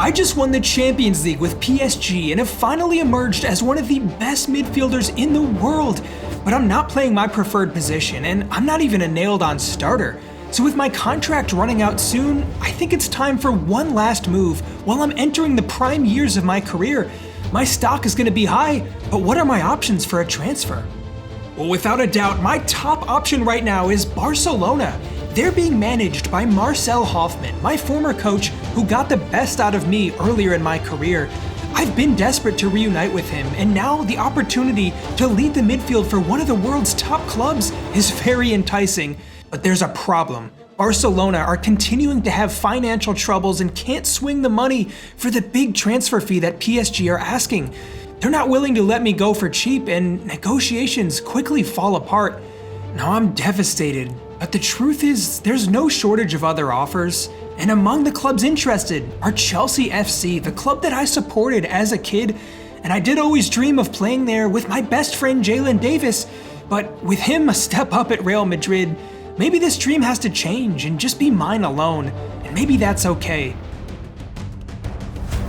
I just won the Champions League with PSG and have finally emerged as one of the best midfielders in the world, but I'm not playing my preferred position and I'm not even a nailed-on starter. So with my contract running out soon, I think it's time for one last move while I'm entering the prime years of my career. My stock is going to be high, but what are my options for a transfer? Well, without a doubt, my top option right now is Barcelona. They're being managed by Marcel Hoffmann, my former coach who got the best out of me earlier in my career. I've been desperate to reunite with him, and now the opportunity to lead the midfield for one of the world's top clubs is very enticing. But there's a problem. Barcelona are continuing to have financial troubles and can't swing the money for the big transfer fee that PSG are asking. They're not willing to let me go for cheap, and negotiations quickly fall apart. Now I'm devastated, but the truth is there's no shortage of other offers, and among the clubs interested are Chelsea FC, the club that I supported as a kid, and I did always dream of playing there with my best friend Jalen Davis, but with him a step up at Real Madrid, maybe this dream has to change and just be mine alone, and maybe that's okay.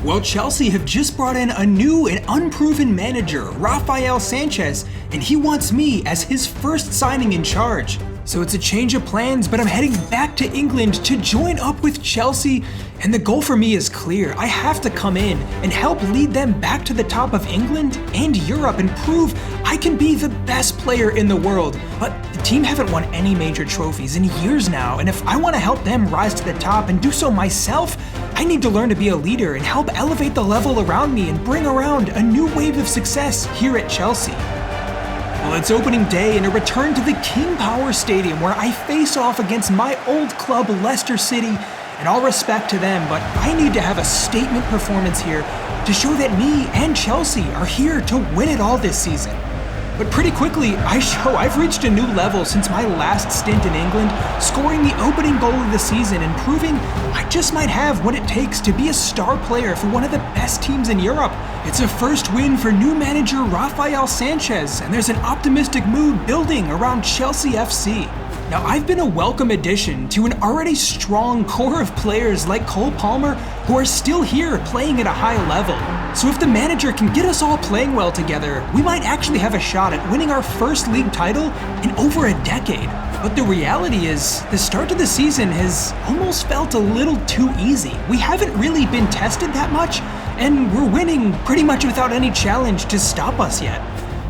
Well, Chelsea have just brought in a new and unproven manager, Rafael Sanchez, and he wants me as his first signing in charge. So it's a change of plans, but I'm heading back to England to join up with Chelsea, and the goal for me is clear. I have to come in and help lead them back to the top of England and Europe and prove I can be the best player in the world. But the team haven't won any major trophies in years now, and if I want to help them rise to the top and do so myself, I need to learn to be a leader and help elevate the level around me and bring around a new wave of success here at Chelsea. Well, it's opening day and a return to the King Power Stadium where I face off against my old club Leicester City, and all respect to them, but I need to have a statement performance here to show that me and Chelsea are here to win it all this season. But pretty quickly, I show I've reached a new level since my last stint in England, scoring the opening goal of the season and proving I just might have what it takes to be a star player for one of the best teams in Europe. It's a first win for new manager Rafael Sanchez, and there's an optimistic mood building around Chelsea FC. Now, I've been a welcome addition to an already strong core of players like Cole Palmer who are still here playing at a high level. So if the manager can get us all playing well together, we might actually have a shot at winning our first league title in over a decade. But the reality is, the start to the season has almost felt a little too easy. We haven't really been tested that much, and we're winning pretty much without any challenge to stop us yet.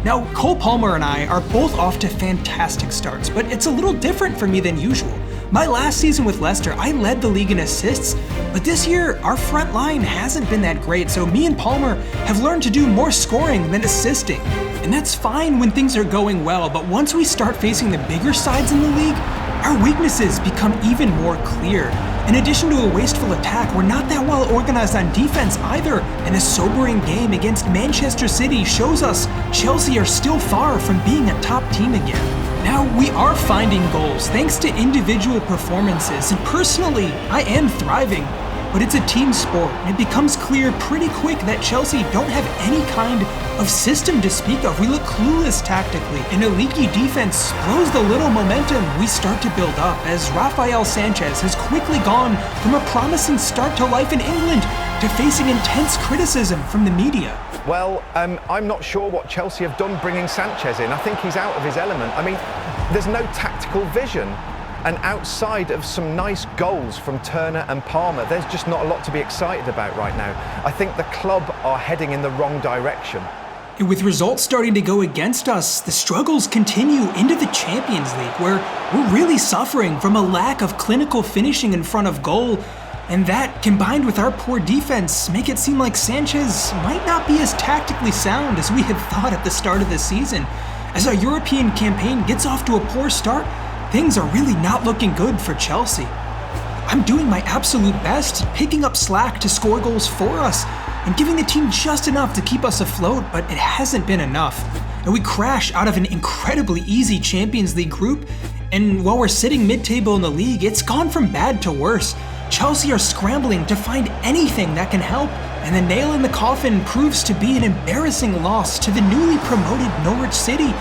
Now, Cole Palmer and I are both off to fantastic starts, but it's a little different for me than usual. My last season with Leicester, I led the league in assists, but this year, our front line hasn't been that great, so me and Palmer have learned to do more scoring than assisting. And that's fine when things are going well, but once we start facing the bigger sides in the league, our weaknesses become even more clear. In addition to a wasteful attack, we're not that well organized on defense either, and a sobering game against Manchester City shows us Chelsea are still far from being a top team again. Now, we are finding goals thanks to individual performances, and personally, I am thriving. But it's a team sport, and it becomes clear pretty quick that Chelsea don't have any kind of system to speak of. We look clueless tactically, and a leaky defense blows the little momentum we start to build up, as Rafael Sanchez has quickly gone from a promising start to life in England to facing intense criticism from the media. Well, I'm not sure what Chelsea have done bringing Sanchez in. I think he's out of his element. I mean, there's no tactical vision. And outside of some nice goals from Turner and Palmer, there's just not a lot to be excited about right now. I think the club are heading in the wrong direction. And with results starting to go against us, the struggles continue into the Champions League, where we're really suffering from a lack of clinical finishing in front of goal. And that, combined with our poor defense, make it seem like Sanchez might not be as tactically sound as we had thought at the start of the season. As our European campaign gets off to a poor start, things are really not looking good for Chelsea. I'm doing my absolute best, picking up slack to score goals for us, and giving the team just enough to keep us afloat, but it hasn't been enough. And we crash out of an incredibly easy Champions League group, and while we're sitting mid-table in the league, it's gone from bad to worse. Chelsea are scrambling to find anything that can help, and the nail in the coffin proves to be an embarrassing loss to the newly promoted Norwich City.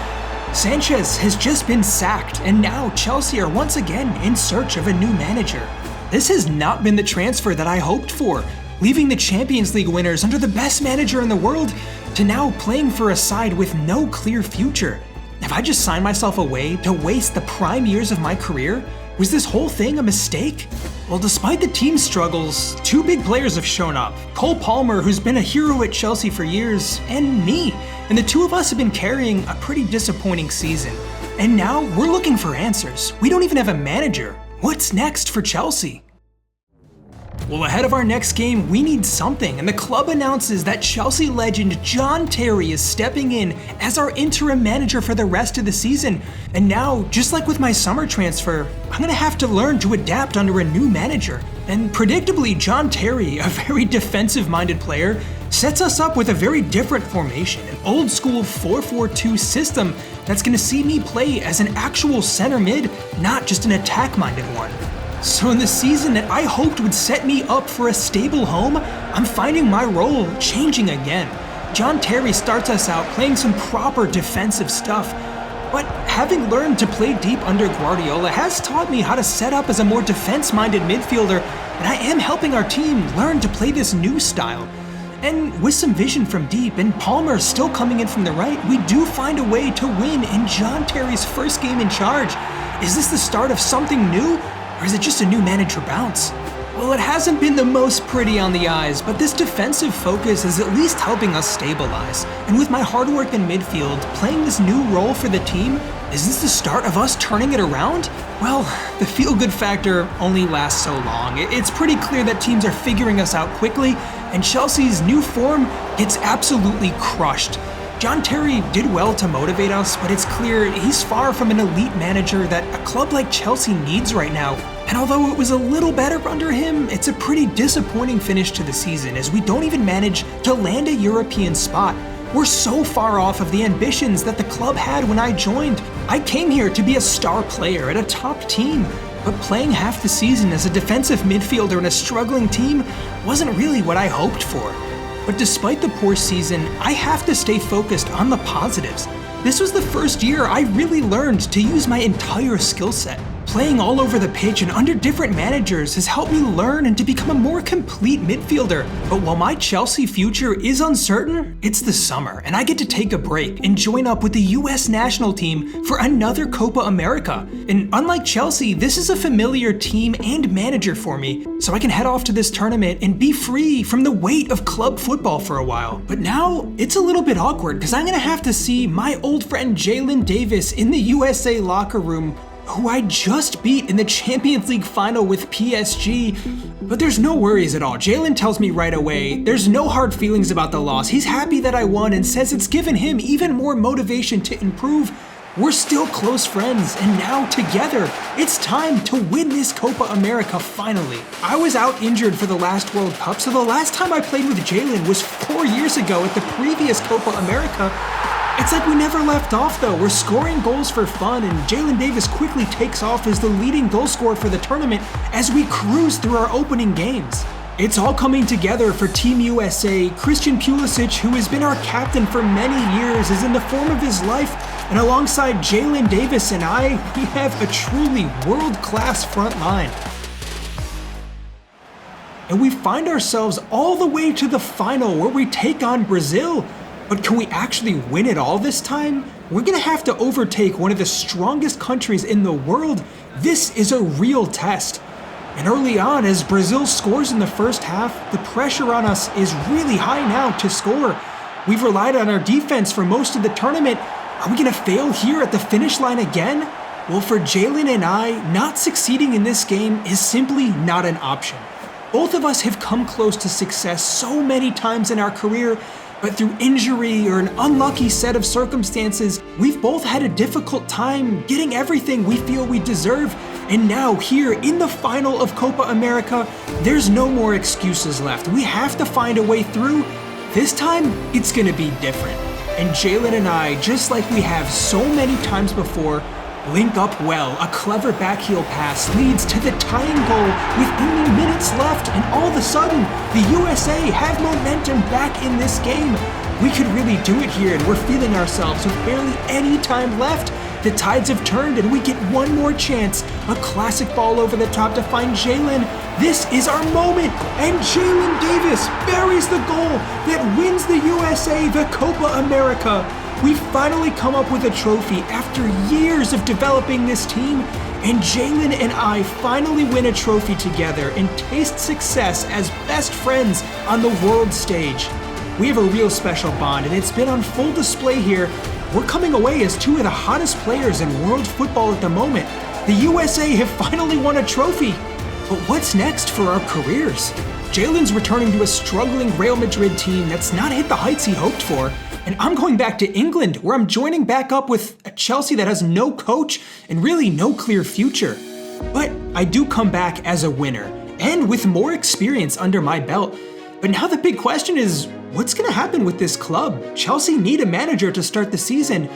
Sanchez has just been sacked, and now Chelsea are once again in search of a new manager. This has not been the transfer that I hoped for. leaving the Champions League winners under the best manager in the world to now playing for a side with no clear future. Have I just signed myself away to waste the prime years of my career? Was this whole thing a mistake? Well, despite the team's struggles, two big players have shown up. Cole Palmer, who's been a hero at Chelsea for years, and me. And the two of us have been carrying a pretty disappointing season. And now we're looking for answers. We don't even have a manager. What's next for Chelsea? Well, ahead of our next game, we need something, and the club announces that Chelsea legend John Terry is stepping in as our interim manager for the rest of the season. And now, just like with my summer transfer, I'm gonna have to learn to adapt under a new manager. And predictably, John Terry, a very defensive-minded player, sets us up with a very different formation, an old-school 4-4-2 system that's gonna see me play as an actual center mid, not just an attack-minded one. So in the season that I hoped would set me up for a stable home, I'm finding my role changing again. John Terry starts us out playing some proper defensive stuff, but having learned to play deep under Guardiola has taught me how to set up as a more defense-minded midfielder, and I am helping our team learn to play this new style. And with some vision from deep and Palmer still coming in from the right, we do find a way to win in John Terry's first game in charge. Is this the start of something new? Or is it just a new manager bounce? Well, it hasn't been the most pretty on the eyes, but this defensive focus is at least helping us stabilize. And with my hard work in midfield, playing this new role for the team, is this the start of us turning it around? Well, the feel-good factor only lasts so long. It's pretty clear that teams are figuring us out quickly, and Chelsea's new form gets absolutely crushed. John Terry did well to motivate us, but it's clear he's far from an elite manager that a club like Chelsea needs right now. And although it was a little better under him, it's a pretty disappointing finish to the season as we don't even manage to land a European spot. We're so far off of the ambitions that the club had when I joined. I came here to be a star player at a top team, but playing half the season as a defensive midfielder in a struggling team wasn't really what I hoped for. But despite the poor season, I have to stay focused on the positives. This was the first year I really learned to use my entire skill set. Playing all over the pitch and under different managers has helped me learn and to become a more complete midfielder. But while my Chelsea future is uncertain, it's the summer and I get to take a break and join up with the US national team for another Copa America. And unlike Chelsea, this is a familiar team and manager for me, so I can head off to this tournament and be free from the weight of club football for a while. But now it's a little bit awkward because I'm gonna have to see my old friend Jalen Davis in the USA locker room, who I just beat in the Champions League final with PSG. But there's no worries at all. Jalen tells me right away there's no hard feelings about the loss. He's happy that I won and says it's given him even more motivation to improve. We're still close friends, and now together, it's time to win this Copa America finally. I was out injured for the last World Cup, so the last time I played with Jalen was 4 years ago at the previous Copa America. It's like we never left off though. We're scoring goals for fun, and Jalen Davis quickly takes off as the leading goal scorer for the tournament as we cruise through our opening games. It's all coming together for Team USA. Christian Pulisic, who has been our captain for many years, is in the form of his life, and alongside Jalen Davis and I, we have a truly world-class front line. And we find ourselves all the way to the final where we take on Brazil. But can we actually win it all this time? We're gonna have to overtake one of the strongest countries in the world. This is a real test. And early on, as Brazil scores in the first half, the pressure on us is really high now to score. We've relied on our defense for most of the tournament. Are we gonna fail here at the finish line again? Well, for Jalen and I, not succeeding in this game is simply not an option. Both of us have come close to success so many times in our career, but through injury or an unlucky set of circumstances, we've both had a difficult time getting everything we feel we deserve. And now, here in the final of Copa America, there's no more excuses left. We have to find a way through. This time, it's gonna be different. And Jalen and I, just like we have so many times before, link up well. A clever backheel pass leads to the tying goal with only minutes left, and all of a sudden, the USA have momentum back in this game. We could really do it here, and we're feeling ourselves with barely any time left. The tides have turned, and we get one more chance A classic ball over the top to find Jalen. This is our moment, and Jalen Davis buries the goal that wins the USA the Copa America. We finally come up with a trophy after years of developing this team, and Jalen and I finally win a trophy together and taste success as best friends on the world stage. We have a real special bond, and it's been on full display here. We're coming away as two of the hottest players in world football at the moment. The USA have finally won a trophy. But what's next for our careers? Jalen's returning to a struggling Real Madrid team that's not hit the heights he hoped for, and I'm going back to England, where I'm joining back up with a Chelsea that has no coach and really no clear future. But I do come back as a winner, and with more experience under my belt. But now the big question is, what's going to happen with this club? Chelsea need a manager to start the season,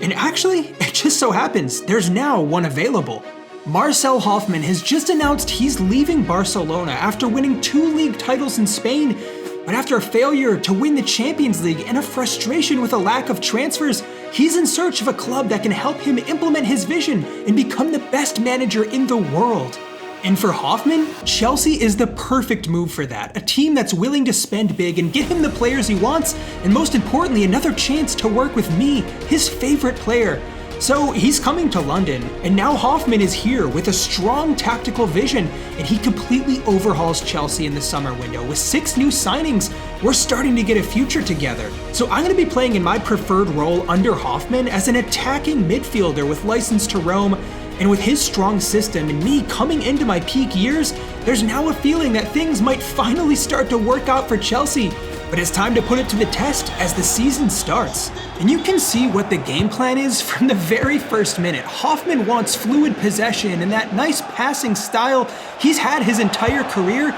and actually, it just so happens there's now one available. Marcel Hoffmann has just announced he's leaving Barcelona after winning 2 league titles in Spain, but after a failure to win the Champions League and a frustration with a lack of transfers, he's in search of a club that can help him implement his vision and become the best manager in the world. And for Hoffmann, Chelsea is the perfect move for that. A team that's willing to spend big and get him the players he wants, and most importantly, another chance to work with me, his favorite player. So he's coming to London, and now Hoffmann is here with a strong tactical vision, and he completely overhauls Chelsea in the summer window. With 6 new signings, we're starting to get a future together. So I'm going to be playing in my preferred role under Hoffmann as an attacking midfielder with license to roam. And with his strong system and me coming into my peak years, there's now a feeling that things might finally start to work out for Chelsea. But it's time to put it to the test as the season starts. And you can see what the game plan is from the very first minute. Hoffmann wants fluid possession and that nice passing style he's had his entire career,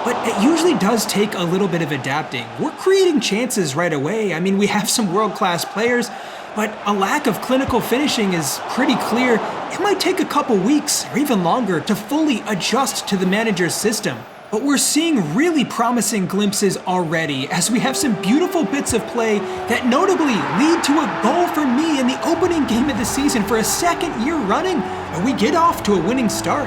but it usually does take a little bit of adapting. We're creating chances right away. I mean, we have some world-class players, but a lack of clinical finishing is pretty clear. It might take a couple weeks or even longer to fully adjust to the manager's system. But we're seeing really promising glimpses already as we have some beautiful bits of play that notably lead to a goal for me in the opening game of the season for a second year running, and we get off to a winning start.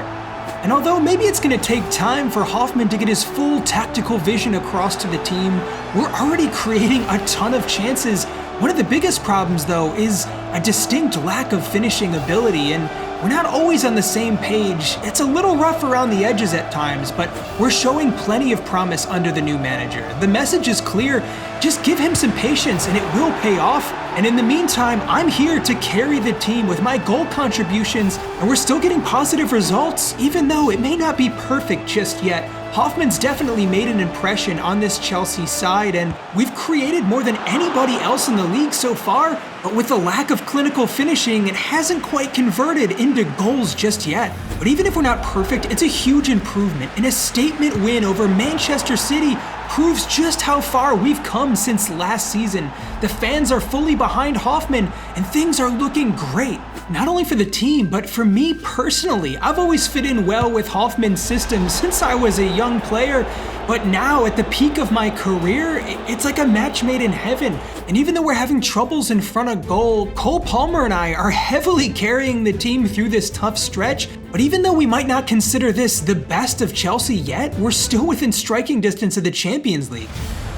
And although maybe it's going to take time for Hoffmann to get his full tactical vision across to the team, we're already creating a ton of chances. One of the biggest problems, though, is a distinct lack of finishing ability, and we're not always on the same page. It's a little rough around the edges at times, but we're showing plenty of promise under the new manager. The message is clear. Just give him some patience and it will pay off. And in the meantime, I'm here to carry the team with my goal contributions, and we're still getting positive results, even though it may not be perfect just yet. Hoffmann's definitely made an impression on this Chelsea side, and we've created more than anybody else in the league so far, but with the lack of clinical finishing, it hasn't quite converted into goals just yet. But even if we're not perfect, it's a huge improvement, and a statement win over Manchester City proves just how far we've come since last season. The fans are fully behind Hoffmann, and things are looking great. Not only for the team, but for me personally. I've always fit in well with Hoffmann's system since I was a young player, but now at the peak of my career, it's like a match made in heaven. And even though we're having troubles in front of goal, Cole Palmer and I are heavily carrying the team through this tough stretch. But even though we might not consider this the best of Chelsea yet, we're still within striking distance of the Champions League.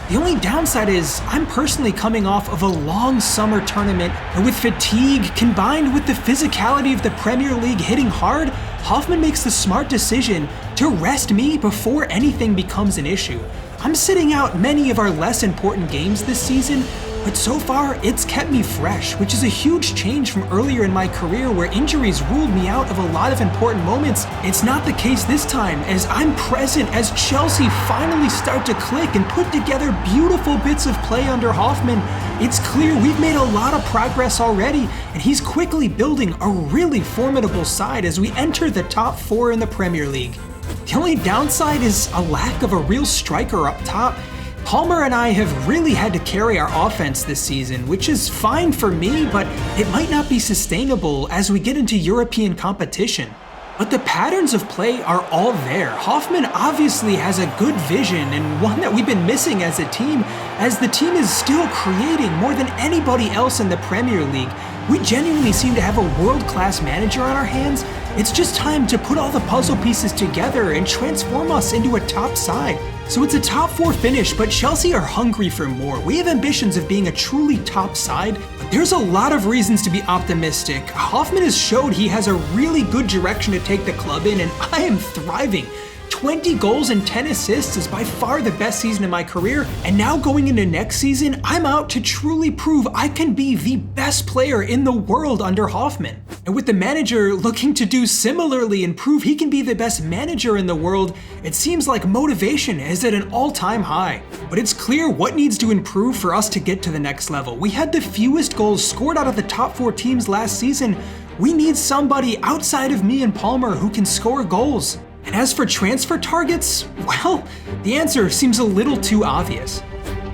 The only downside is I'm personally coming off of a long summer tournament, and with fatigue combined with the physicality of the Premier League hitting hard, Hoffmann makes the smart decision to rest me before anything becomes an issue. I'm sitting out many of our less important games this season, but so far it's kept me fresh, which is a huge change from earlier in my career where injuries ruled me out of a lot of important moments. It's not the case this time, as I'm present as Chelsea finally start to click and put together beautiful bits of play under Hoffmann. It's clear we've made a lot of progress already, and he's quickly building a really formidable side as we enter the top 4 in the Premier League. The only downside is a lack of a real striker up top. Palmer and I have really had to carry our offense this season, which is fine for me, but it might not be sustainable as we get into European competition. But the patterns of play are all there. Hoffmann obviously has a good vision, and one that we've been missing as a team, as the team is still creating more than anybody else in the Premier League. We genuinely seem to have a world-class manager on our hands. It's just time to put all the puzzle pieces together and transform us into a top side. So it's a top 4 finish, but Chelsea are hungry for more. We have ambitions of being a truly top side, but there's a lot of reasons to be optimistic. Hoffman has showed he has a really good direction to take the club in, and I am thriving. 20 goals and 10 assists is by far the best season in my career, and now going into next season, I'm out to truly prove I can be the best player in the world under Hoffman. And with the manager looking to do similarly and prove he can be the best manager in the world, it seems like motivation is at an all-time high. But it's clear what needs to improve for us to get to the next level. We had the fewest goals scored out of the top 4 teams last season. We need somebody outside of me and Palmer who can score goals. And as for transfer targets, well, the answer seems a little too obvious.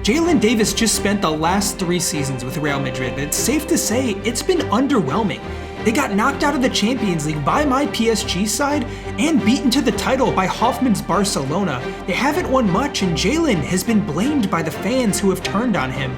Jalen Davis just spent the last 3 seasons with Real Madrid, but it's safe to say it's been underwhelming. They got knocked out of the Champions League by my PSG side and beaten to the title by Hoffman's Barcelona. They haven't won much, and Jalen has been blamed by the fans who have turned on him.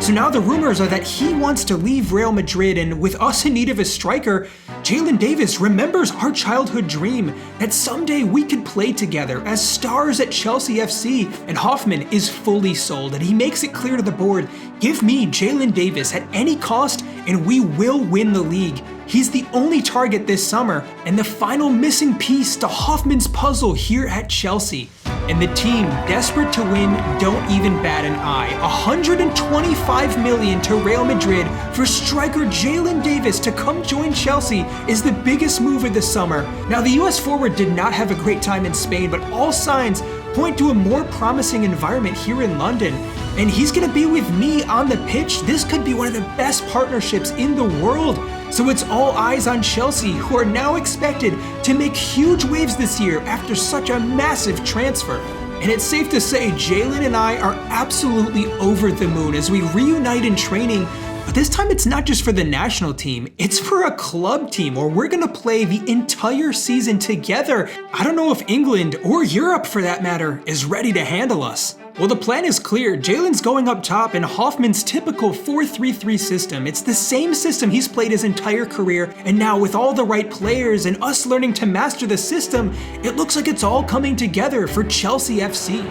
So now the rumors are that he wants to leave Real Madrid, and with us in need of a striker, Jalen Davis remembers our childhood dream that someday we could play together as stars at Chelsea FC, and Hoffman is fully sold, and he makes it clear to the board, give me Jalen Davis at any cost and we will win the league. He's the only target this summer and the final missing piece to Hoffman's puzzle here at Chelsea. And the team, desperate to win, don't even bat an eye. $125 million to Real Madrid for striker Jalen Davis to come join Chelsea is the biggest move of the summer. Now, the US forward did not have a great time in Spain, but all signs point to a more promising environment here in London. And he's gonna be with me on the pitch. This could be one of the best partnerships in the world. So it's all eyes on Chelsea, who are now expected to make huge waves this year after such a massive transfer. And it's safe to say Jalen and I are absolutely over the moon as we reunite in training. But this time it's not just for the national team, it's for a club team where we're gonna play the entire season together. I don't know if England, or Europe for that matter, is ready to handle us. Well, the plan is clear. Jalen's going up top in Hoffman's typical 4-3-3 system. It's the same system he's played his entire career, and now with all the right players and us learning to master the system, it looks like it's all coming together for Chelsea FC.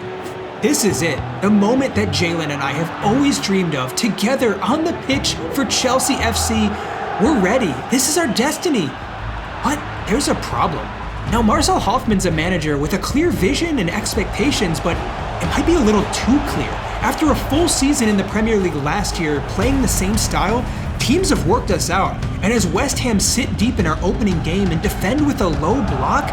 This is it, the moment that Jalen and I have always dreamed of, together on the pitch for Chelsea FC. We're ready. This is our destiny. But there's a problem. Now, Marcel Hoffman's a manager with a clear vision and expectations, but it might be a little too clear. After a full season in the Premier League last year, playing the same style, teams have worked us out. And as West Ham sit deep in our opening game and defend with a low block,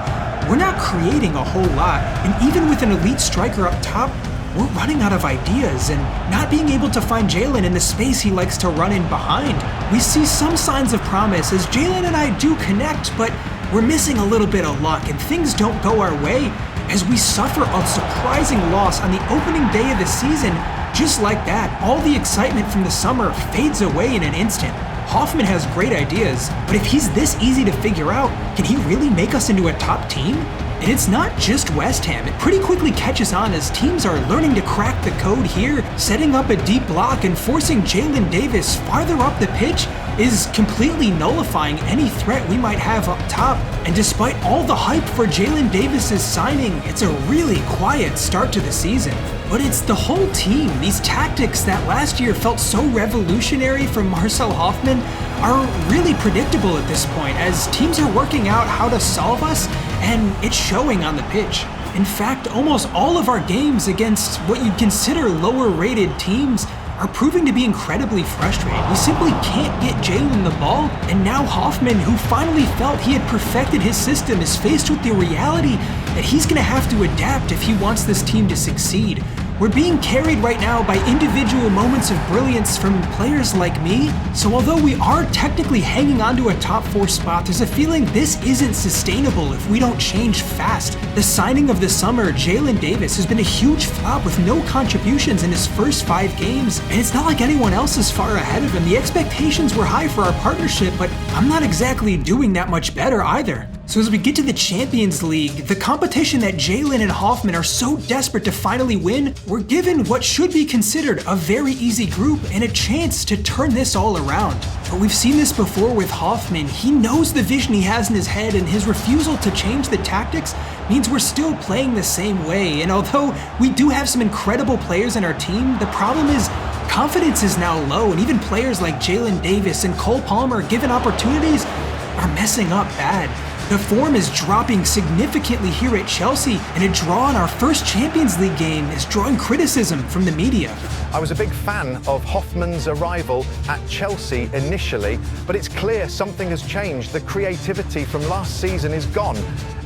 we're not creating a whole lot. And even with an elite striker up top, we're running out of ideas and not being able to find Jalen in the space he likes to run in behind. We see some signs of promise as Jalen and I do connect, but we're missing a little bit of luck and things don't go our way as we suffer a surprising loss on the opening day of the season. Just like that, all the excitement from the summer fades away in an instant. Hoffman has great ideas, but if he's this easy to figure out, can he really make us into a top team? And it's not just West Ham, it pretty quickly catches on as teams are learning to crack the code here. Setting up a deep block and forcing Jalen Davis farther up the pitch is completely nullifying any threat we might have up top. And despite all the hype for Jalen Davis's signing, it's a really quiet start to the season. But it's the whole team. These tactics that last year felt so revolutionary from Marcel Hoffman are really predictable at this point, as teams are working out how to solve us, and it's showing on the pitch. In fact, almost all of our games against what you'd consider lower-rated teams are proving to be incredibly frustrating. We simply can't get Jalen the ball, and now Hoffman, who finally felt he had perfected his system, is faced with the reality that he's gonna have to adapt if he wants this team to succeed. We're being carried right now by individual moments of brilliance from players like me, so although we are technically hanging on to a top 4 spot, there's a feeling this isn't sustainable if we don't change fast. The signing of the summer, Jalen Davis, has been a huge flop with no contributions in his first 5 games, and it's not like anyone else is far ahead of him. The expectations were high for our partnership, but I'm not exactly doing that much better either. So as we get to the Champions League, the competition that Jalen and Hoffman are so desperate to finally win, we're given what should be considered a very easy group and a chance to turn this all around. But we've seen this before with Hoffman. He knows the vision he has in his head, and his refusal to change the tactics means we're still playing the same way. And although we do have some incredible players in our team, the problem is confidence is now low, and even players like Jalen Davis and Cole Palmer, given opportunities, are messing up bad. The form is dropping significantly here at Chelsea, and a draw in our first Champions League game is drawing criticism from the media. I was a big fan of Hoffman's arrival at Chelsea initially, but it's clear something has changed. The creativity from last season is gone,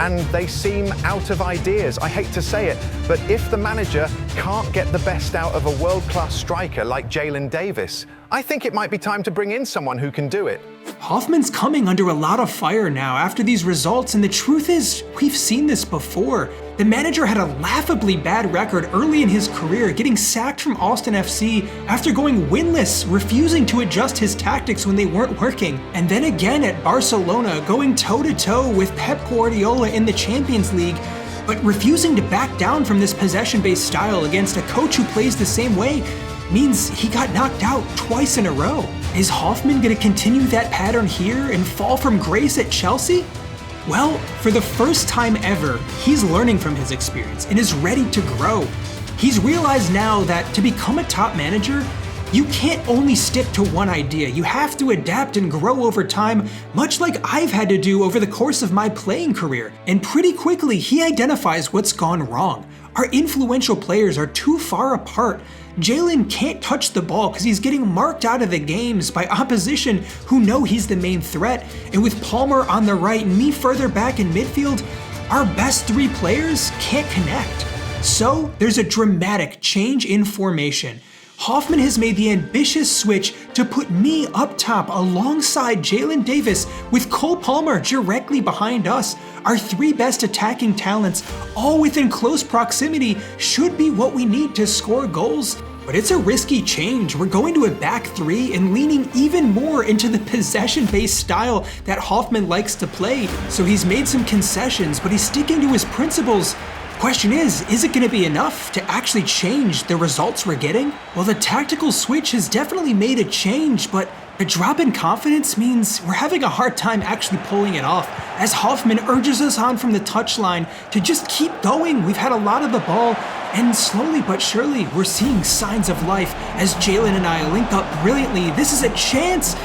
and they seem out of ideas. I hate to say it, but if the manager can't get the best out of a world-class striker like Jalen Davis, I think it might be time to bring in someone who can do it. Hoffman's coming under a lot of fire now after these results, and the truth is, we've seen this before. The manager had a laughably bad record early in his career, getting sacked from Austin FC after going winless, refusing to adjust his tactics when they weren't working. And then again at Barcelona, going toe-to-toe with Pep Guardiola in the Champions League, but refusing to back down from this possession-based style against a coach who plays the same way means he got knocked out twice in a row. Is Hoffman going to continue that pattern here and fall from grace at Chelsea? Well, for the first time ever, he's learning from his experience and is ready to grow. He's realized now that to become a top manager, you can't only stick to one idea. You have to adapt and grow over time, much like I've had to do over the course of my playing career. And pretty quickly, he identifies what's gone wrong. Our influential players are too far apart. Jalen can't touch the ball because he's getting marked out of the games by opposition who know he's the main threat. And with Palmer on the right and me further back in midfield, our best three players can't connect. So there's a dramatic change in formation. Hoffman has made the ambitious switch to put me up top alongside Jalen Davis with Cole Palmer directly behind us. Our three best attacking talents, all within close proximity, should be what we need to score goals. But it's a risky change. We're going to a back three and leaning even more into the possession-based style that Hoffman likes to play. So he's made some concessions, but he's sticking to his principles. Question is it going to be enough to actually change the results we're getting? Well, the tactical switch has definitely made a change, but the drop in confidence means we're having a hard time actually pulling it off, as Hoffman urges us on from the touchline to just keep going. We've had a lot of the ball, and slowly but surely, we're seeing signs of life as Jalen and I link up brilliantly. This is a chance,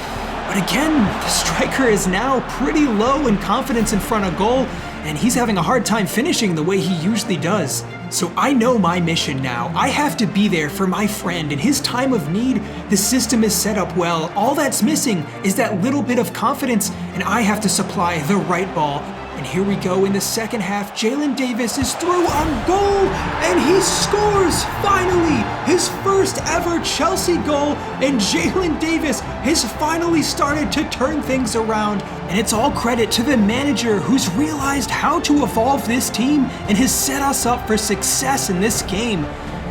but again, the striker is now pretty low in confidence in front of goal, and he's having a hard time finishing the way he usually does. So I know my mission now. I have to be there for my friend in his time of need. The system is set up well. All that's missing is that little bit of confidence, and I have to supply the right ball. And here we go in the second half. Jalen Davis is through on goal, and he scores, finally, his first ever Chelsea goal, and Jalen Davis has finally started to turn things around. And it's all credit to the manager who's realized how to evolve this team and has set us up for success in this game.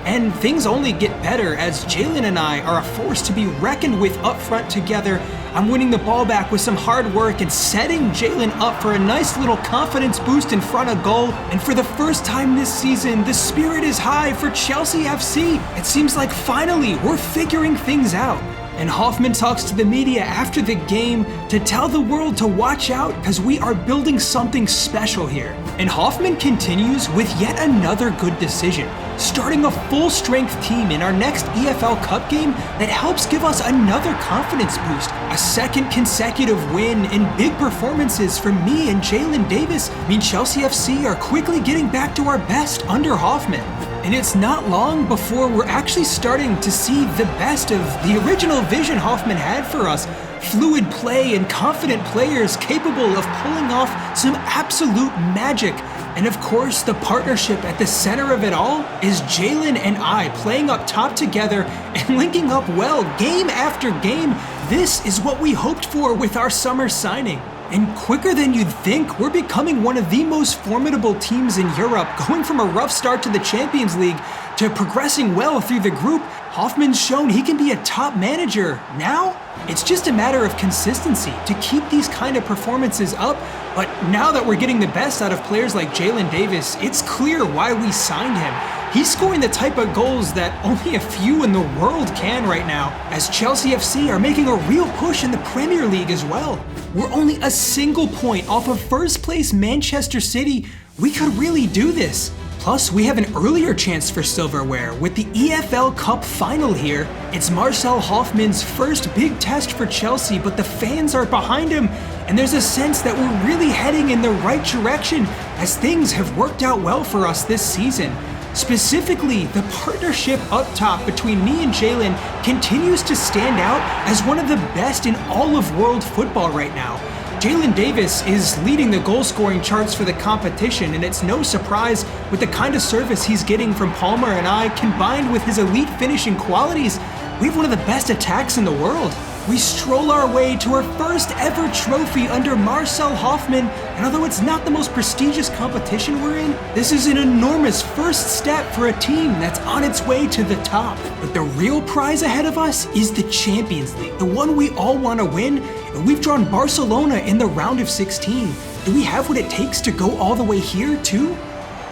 And things only get better as Jalen and I are a force to be reckoned with up front together. I'm winning the ball back with some hard work and setting Jalen up for a nice little confidence boost in front of goal. And for the first time this season, the spirit is high for Chelsea FC. It seems like finally we're figuring things out. And Hoffman talks to the media after the game to tell the world to watch out because we are building something special here. And Hoffman continues with yet another good decision, starting a full-strength team in our next EFL Cup game that helps give us another confidence boost. A second consecutive win and big performances from me and Jalen Davis mean Chelsea FC are quickly getting back to our best under Hoffman. And it's not long before we're actually starting to see the best of the original vision Hoffman had for us. Fluid play and confident players capable of pulling off some absolute magic. And of course, the partnership at the center of it all is Jalen and I playing up top together and linking up well game after game. This is what we hoped for with our summer signing. And quicker than you'd think, we're becoming one of the most formidable teams in Europe, going from a rough start to the Champions League to progressing well through the group Hoffman's shown he can be a top manager. Now, it's just a matter of consistency to keep these kind of performances up. But now that we're getting the best out of players like Jalen Davis, it's clear why we signed him. He's scoring the type of goals that only a few in the world can right now, as Chelsea FC are making a real push in the Premier League as well. We're only a single point off of first place Manchester City. We could really do this. Plus, we have an earlier chance for silverware with the EFL Cup final here. It's Marcel Hoffman's first big test for Chelsea, but the fans are behind him, and there's a sense that we're really heading in the right direction as things have worked out well for us this season. Specifically, the partnership up top between me and Jalen continues to stand out as one of the best in all of world football right now. Jalen Davis is leading the goal-scoring charts for the competition, and it's no surprise with the kind of service he's getting from Palmer and I, combined with his elite finishing qualities, we have one of the best attacks in the world. We stroll our way to our first ever trophy under Marcel Hoffman, and although it's not the most prestigious competition we're in, this is an enormous first step for a team that's on its way to the top. But the real prize ahead of us is the Champions League, the one we all want to win, and we've drawn Barcelona in the round of 16. Do we have what it takes to go all the way here too?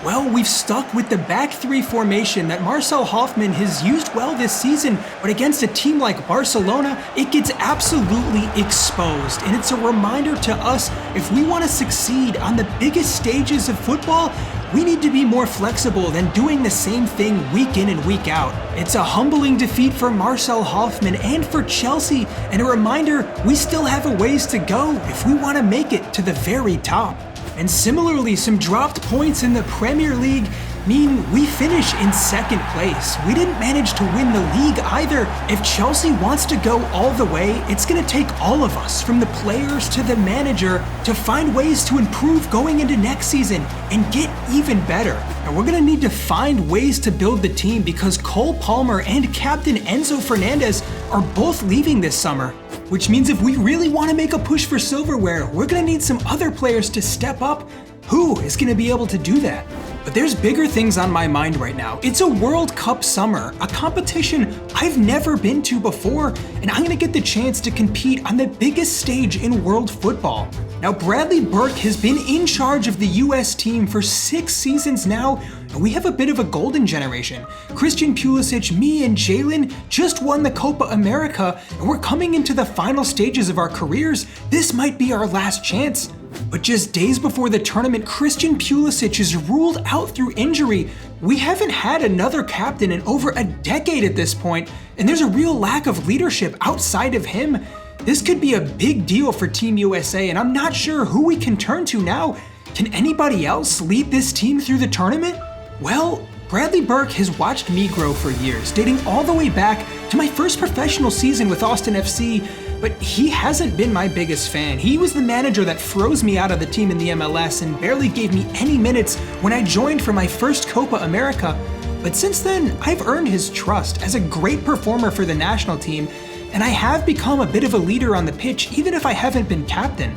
Well, we've stuck with the back three formation that Marcel Hoffman has used well this season, but against a team like Barcelona, it gets absolutely exposed. And it's a reminder to us, if we want to succeed on the biggest stages of football, we need to be more flexible than doing the same thing week in and week out. It's a humbling defeat for Marcel Hoffman and for Chelsea, and a reminder we still have a ways to go if we want to make it to the very top. And similarly, some dropped points in the Premier League mean we finish in second place. We didn't manage to win the league either. If Chelsea wants to go all the way, it's going to take all of us, from the players to the manager, to find ways to improve going into next season and get even better. And we're going to need to find ways to build the team because Cole Palmer and Captain Enzo Fernandez are both leaving this summer. Which means if we really want to make a push for silverware, we're going to need some other players to step up. Who is going to be able to do that? But there's bigger things on my mind right now. It's a World Cup summer, a competition I've never been to before, and I'm going to get the chance to compete on the biggest stage in world football. Now, Bradley Burke has been in charge of the US team for 6 seasons now, and we have a bit of a golden generation. Christian Pulisic, me, and Jalen just won the Copa America, and we're coming into the final stages of our careers. This might be our last chance. But just days before the tournament, Christian Pulisic is ruled out through injury. We haven't had another captain in over a decade at this point, and there's a real lack of leadership outside of him. This could be a big deal for Team USA, and I'm not sure who we can turn to now. Can anybody else lead this team through the tournament? Well, Bradley Burke has watched me grow for years, dating all the way back to my first professional season with Austin FC, but he hasn't been my biggest fan. He was the manager that froze me out of the team in the MLS and barely gave me any minutes when I joined for my first Copa America. But since then, I've earned his trust as a great performer for the national team, and I have become a bit of a leader on the pitch, even if I haven't been captain.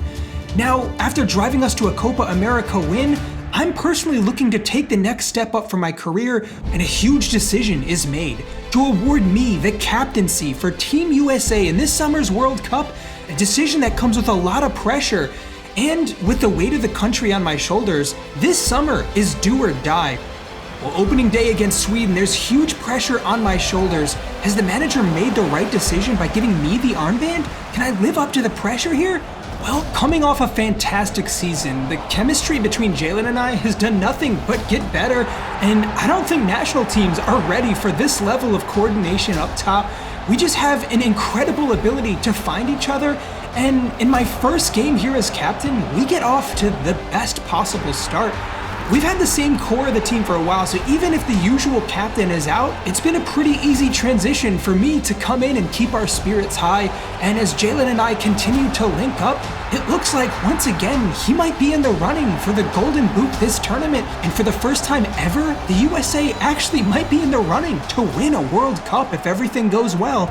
Now, after driving us to a Copa America win, I'm personally looking to take the next step up for my career, and a huge decision is made to award me the captaincy for Team USA in this summer's World Cup, a decision that comes with a lot of pressure. And with the weight of the country on my shoulders, this summer is do or die. Well, opening day against Sweden, there's huge pressure on my shoulders. Has the manager made the right decision by giving me the armband? Can I live up to the pressure here? Well, coming off a fantastic season, the chemistry between Jalen and I has done nothing but get better, and I don't think national teams are ready for this level of coordination up top. We just have an incredible ability to find each other, and in my first game here as captain, we get off to the best possible start. We've had the same core of the team for a while, so even if the usual captain is out, it's been a pretty easy transition for me to come in and keep our spirits high. And as Jalen and I continue to link up, it looks like once again he might be in the running for the Golden Boot this tournament. And for the first time ever, the USA actually might be in the running to win a World Cup if everything goes well.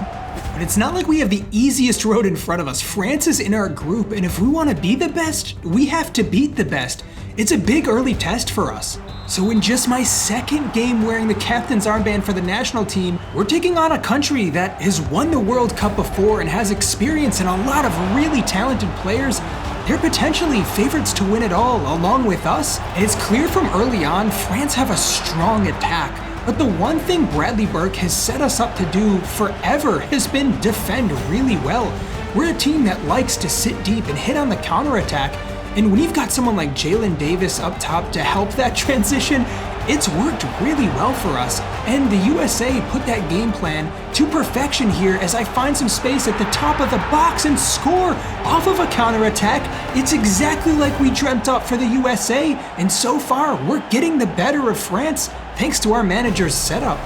But it's not like we have the easiest road in front of us. France is in our group, and if we want to be the best, we have to beat the best. It's a big early test for us. So in just my second game wearing the captain's armband for the national team, we're taking on a country that has won the World Cup before and has experience and a lot of really talented players. They're potentially favorites to win it all, along with us. And it's clear from early on, France have a strong attack. But the one thing Bradley Burke has set us up to do forever has been defend really well. We're a team that likes to sit deep and hit on the counterattack. And when you've got someone like Jalen Davis up top to help that transition, it's worked really well for us. And the USA put that game plan to perfection here as I find some space at the top of the box and score off of a counterattack. It's exactly like we dreamt up for the USA, and so far we're getting the better of France thanks to our manager's setup.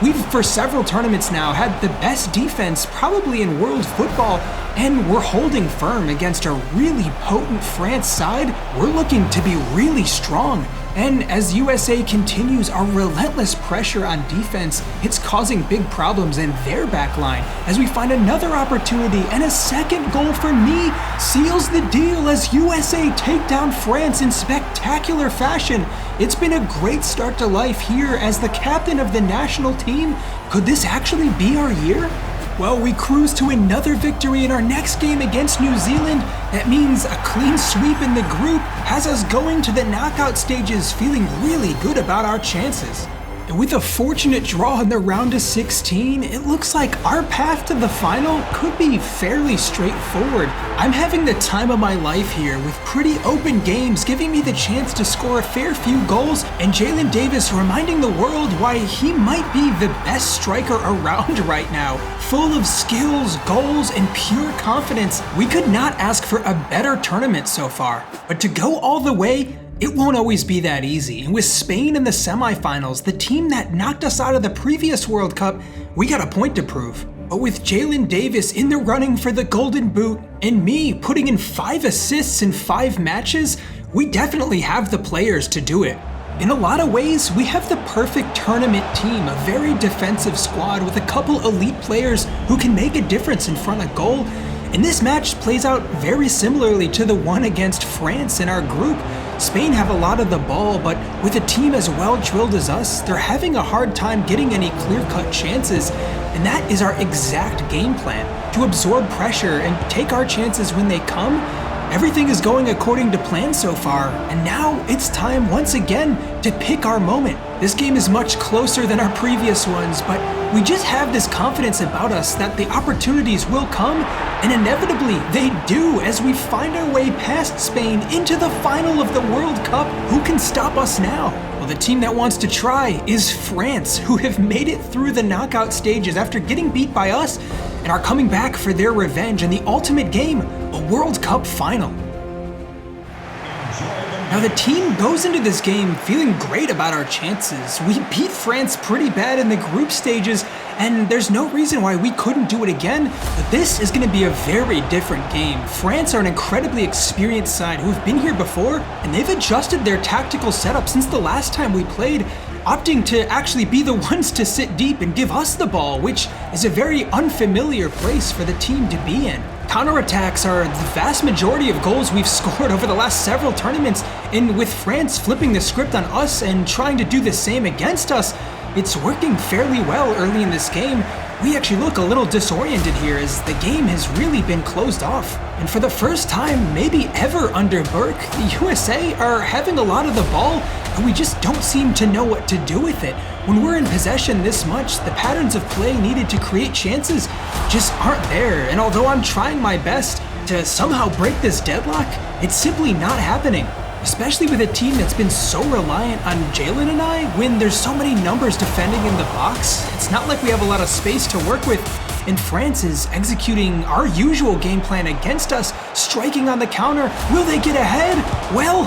We've, for several tournaments now, had the best defense probably in world football, and we're holding firm against a really potent France side. We're looking to be really strong. And as USA continues our relentless pressure on defense, it's causing big problems in their back line as we find another opportunity, and a second goal for me seals the deal as USA take down France in spectacular fashion. It's been a great start to life here as the captain of the national team. Could this actually be our year? Well, we cruise to another victory in our next game against New Zealand. That means a clean sweep in the group has us going to the knockout stages feeling really good about our chances. And with a fortunate draw in the round of 16, it looks like our path to the final could be fairly straightforward. I'm having the time of my life here with pretty open games giving me the chance to score a fair few goals, and Jalen Davis reminding the world why he might be the best striker around right now. Full of skills, goals, and pure confidence, we could not ask for a better tournament so far. But to go all the way, it won't always be that easy, and with Spain in the semifinals, the team that knocked us out of the previous World Cup, we got a point to prove. But with Jalen Davis in the running for the Golden Boot, and me putting in 5 assists in 5 matches, we definitely have the players to do it. In a lot of ways, we have the perfect tournament team, a very defensive squad with a couple elite players who can make a difference in front of goal. And this match plays out very similarly to the one against France in our group. Spain have a lot of the ball, but with a team as well drilled as us, they're having a hard time getting any clear-cut chances. And that is our exact game plan, to absorb pressure and take our chances when they come. Everything is going according to plan so far, and now it's time once again to pick our moment. This game is much closer than our previous ones, but we just have this confidence about us that the opportunities will come, and inevitably they do as we find our way past Spain into the final of the World Cup. Who can stop us now? Well, the team that wants to try is France, who have made it through the knockout stages after getting beat by us and are coming back for their revenge in the ultimate game, a World Cup final. Now the team goes into this game feeling great about our chances. We beat France pretty bad in the group stages, and there's no reason why we couldn't do it again, but this is going to be a very different game. France are an incredibly experienced side who have been here before, and they've adjusted their tactical setup since the last time we played, opting to actually be the ones to sit deep and give us the ball, which is a very unfamiliar place for the team to be in. Counterattacks are the vast majority of goals we've scored over the last several tournaments, and with France flipping the script on us and trying to do the same against us, it's working fairly well early in this game. We actually look a little disoriented here as the game has really been closed off. And for the first time, maybe ever under Burke, the USA are having a lot of the ball, and we just don't seem to know what to do with it. When we're in possession this much, the patterns of play needed to create chances just aren't there. And although I'm trying my best to somehow break this deadlock, it's simply not happening. Especially with a team that's been so reliant on Jalen and I when there's so many numbers defending in the box. It's not like we have a lot of space to work with, and France is executing our usual game plan against us, striking on the counter. Will they get ahead? Well,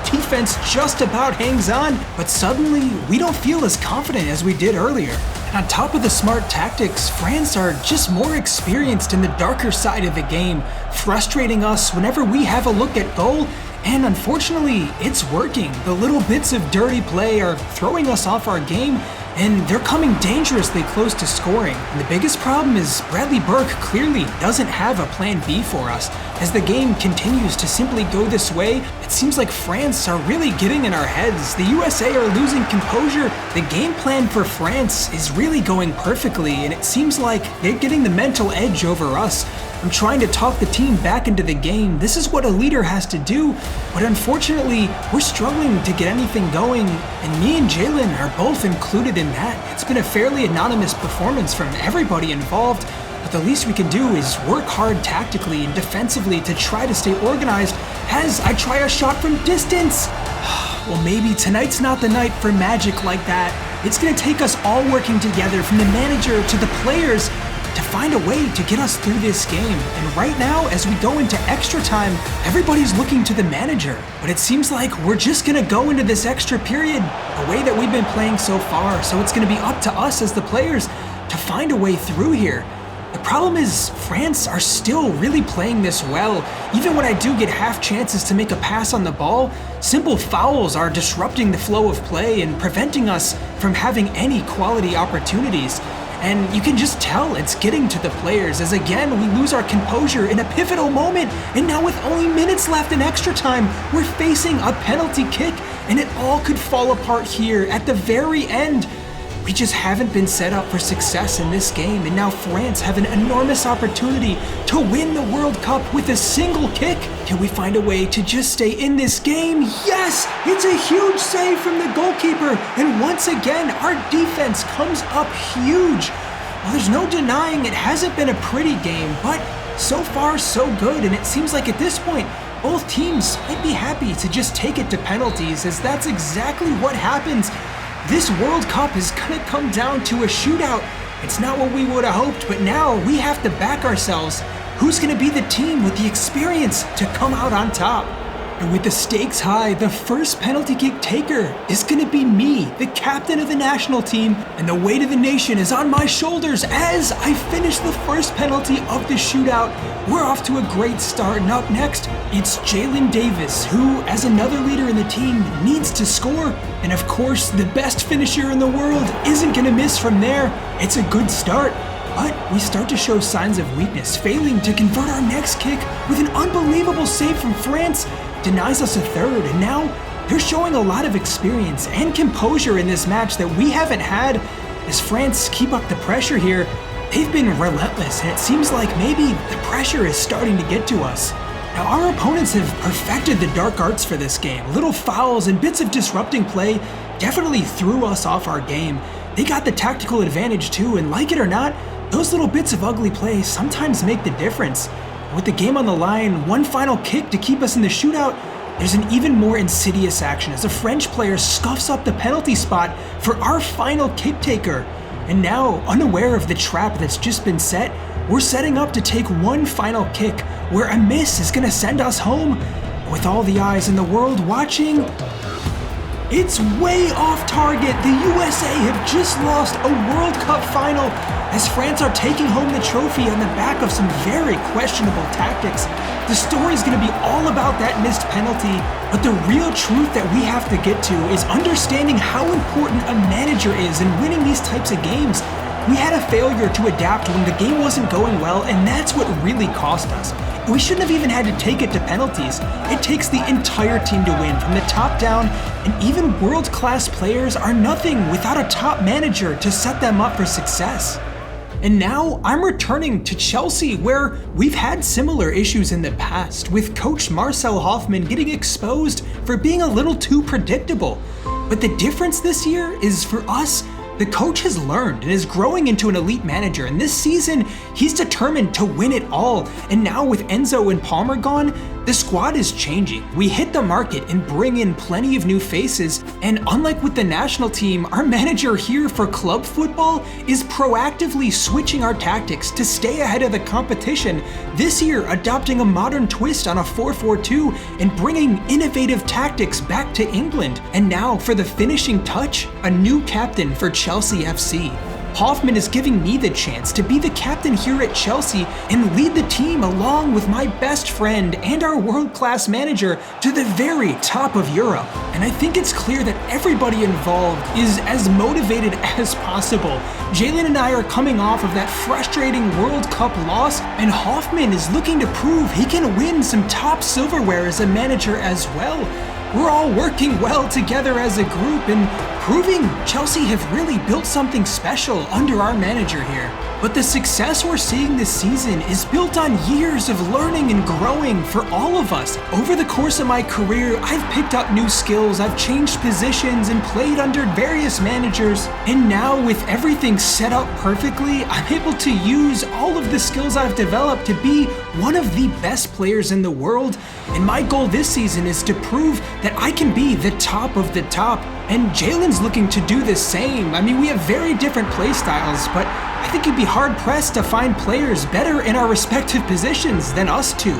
defense just about hangs on, but suddenly we don't feel as confident as we did earlier. And on top of the smart tactics, France are just more experienced in the darker side of the game, frustrating us whenever we have a look at goal. And unfortunately, it's working. The little bits of dirty play are throwing us off our game, and they're coming dangerously close to scoring. And the biggest problem is Bradley Burke clearly doesn't have a plan B for us. As the game continues to simply go this way, it seems like France are really getting in our heads. The USA are losing composure. The game plan for France is really going perfectly, and it seems like they're getting the mental edge over us. I'm trying to talk the team back into the game. This is what a leader has to do, but unfortunately, we're struggling to get anything going, and me and Jalen are both included in that. It's been a fairly anonymous performance from everybody involved, but the least we can do is work hard tactically and defensively to try to stay organized as I try a shot from distance. Well, maybe tonight's not the night for magic like that. It's gonna take us all working together, from the manager to the players, to find a way to get us through this game. And right now, as we go into extra time, everybody's looking to the manager. But it seems like we're just gonna go into this extra period the way that we've been playing so far. So it's gonna be up to us as the players to find a way through here. The problem is France are still really playing this well. Even when I do get half chances to make a pass on the ball, simple fouls are disrupting the flow of play and preventing us from having any quality opportunities. And you can just tell it's getting to the players, as again we lose our composure in a pivotal moment, and now with only minutes left in extra time, we're facing a penalty kick, and it all could fall apart here at the very end. We just haven't been set up for success in this game, and now France have an enormous opportunity to win the World Cup with a single kick. Can we find a way to just stay in this game? Yes! It's a huge save from the goalkeeper, and once again, our defense comes up huge. Well, there's no denying it hasn't been a pretty game, but so far so good, and it seems like at this point, both teams might be happy to just take it to penalties, as that's exactly what happens. This World Cup is gonna come down to a shootout. It's not what we would have hoped, but now we have to back ourselves. Who's gonna be the team with the experience to come out on top? And with the stakes high, the first penalty kick taker is gonna be me, the captain of the national team, and the weight of the nation is on my shoulders as I finish the first penalty of the shootout. We're off to a great start, and up next, it's Jalen Davis, who, as another leader in the team, needs to score. And of course, the best finisher in the world isn't gonna miss from there. It's a good start. But we start to show signs of weakness, failing to convert our next kick with an unbelievable save from France. Denies us a third, and now they're showing a lot of experience and composure in this match that we haven't had. As France keep up the pressure here, they've been relentless, and it seems like maybe the pressure is starting to get to us. Now, our opponents have perfected the dark arts for this game. Little fouls and bits of disrupting play definitely threw us off our game. They got the tactical advantage too, and like it or not, those little bits of ugly play sometimes make the difference. With the game on the line, one final kick to keep us in the shootout, there's an even more insidious action as a French player scuffs up the penalty spot for our final kick taker. And now, unaware of the trap that's just been set, we're setting up to take one final kick where a miss is gonna send us home. With all the eyes in the world watching, it's way off target. The USA have just lost a World Cup final as France are taking home the trophy on the back of some very questionable tactics. The story's gonna be all about that missed penalty, but the real truth that we have to get to is understanding how important a manager is in winning these types of games. We had a failure to adapt when the game wasn't going well, and that's what really cost us. We shouldn't have even had to take it to penalties. It takes the entire team to win, from the top down, and even world-class players are nothing without a top manager to set them up for success. And now I'm returning to Chelsea, where we've had similar issues in the past, with coach Marcel Hoffmann getting exposed for being a little too predictable. But the difference this year is, for us, the coach has learned and is growing into an elite manager, and this season, he's determined to win it all. And now with Enzo and Palmer gone, the squad is changing. We hit the market and bring in plenty of new faces, and unlike with the national team, our manager here for club football is proactively switching our tactics to stay ahead of the competition, this year adopting a modern twist on a 4-4-2 and bringing innovative tactics back to England. And now for the finishing touch, a new captain for Chelsea FC. Hoffman is giving me the chance to be the captain here at Chelsea and lead the team along with my best friend and our world-class manager to the very top of Europe. And I think it's clear that everybody involved is as motivated as possible. Jalen and I are coming off of that frustrating World Cup loss, and Hoffman is looking to prove he can win some top silverware as a manager as well. We're all working well together as a group and proving Chelsea have really built something special under our manager here. But the success we're seeing this season is built on years of learning and growing for all of us. Over the course of my career, I've picked up new skills, I've changed positions and played under various managers. And now with everything set up perfectly, I'm able to use all of the skills I've developed to be one of the best players in the world. And my goal this season is to prove that I can be the top of the top. And Jalen's looking to do the same. I mean, we have very different play styles, but I think you'd be hard-pressed to find players better in our respective positions than us two.